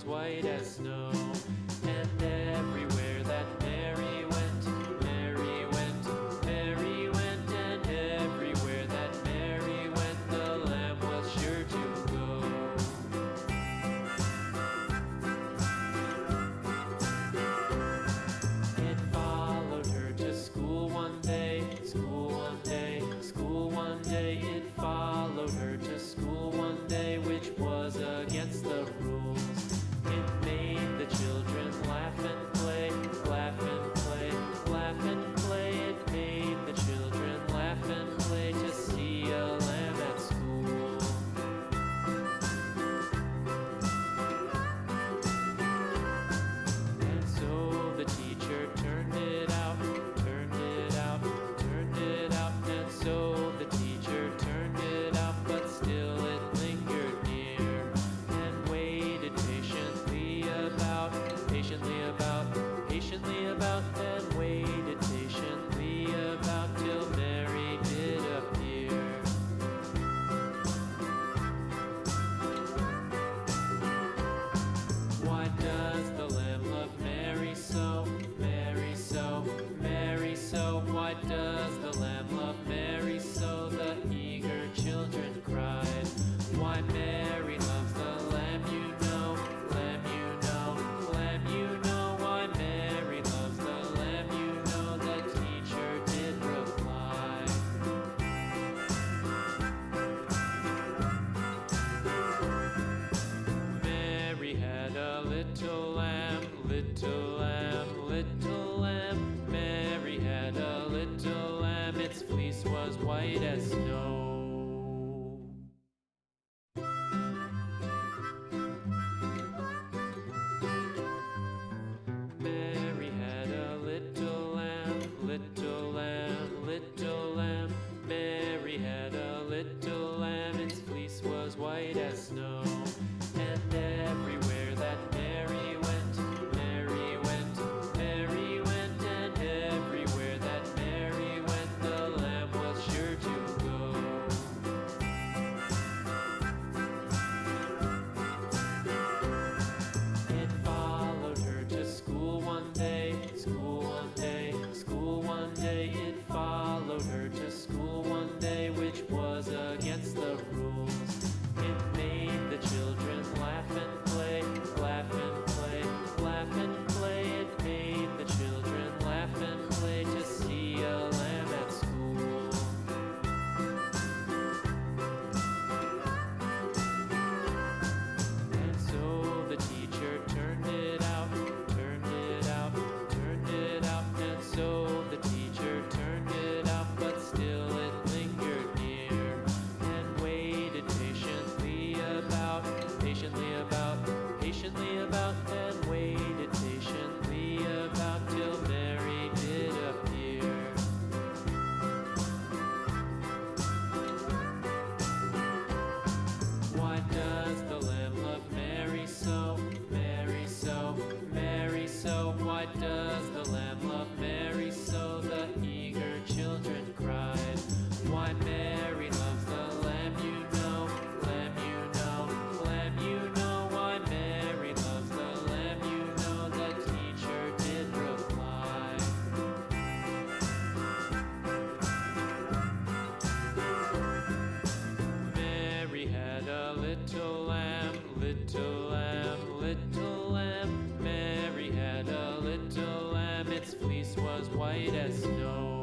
white as snow. And everywhere that Mary went, Mary went, Mary went, and everywhere that Mary went, the lamb was sure to go. It followed her to school one day, school one day, school one day. It followed her to school one day, which was against the rules. It made the children laugh and play, laugh and play, laugh and play. It made the children laugh and play to see a lamb at school. And so the teacher turned it out, turned it out, turned it out. And so the teacher turned it out, but still it lingered near and waited patiently about, patiently about, patiently about, and waited patiently about till Mary did appear. Why does the lamb love Mary so, Mary so, Mary so? Why does the lamb love Mary so? The eager children cried. Why Mary loves the lamb, you know, lamb, you know, lamb, you know. Why Mary loves the lamb, you know, the teacher did reply. Mary had a little lamb, little lamb, little lamb. Mary had a little lamb, its fleece was white as snow. Mary had a little lamb, little lamb, little lamb. Mary had a little lamb, its fleece was white as snow. And everywhere that Mary went, Mary went, Mary went, and everywhere that Mary went, the lamb was sure to go. It followed her to school one day, school one day, school one day. It followed her to school one day, which was against the rules. It made the children laugh and play, laugh and play, laugh and play. It made the children laugh and play to see a lamb at school. And so the teacher turned it out, turned it out, turned it out. And so the teacher turned it out, but still it lingered near and waited patiently about, patiently about, patiently about, and waited patiently about till Mary did appear. Why does the lamb love Mary so, Mary so, Mary so? Why does the lamb love Mary so? The eager children cried. Why Mary loves the lamb, you know, lamb, you know, lamb, you know. Why Mary loves the lamb, you know, the teacher did reply. Mary had a little lamb, little lamb, little lamb. Mary had a little lamb, its fleece was white as snow.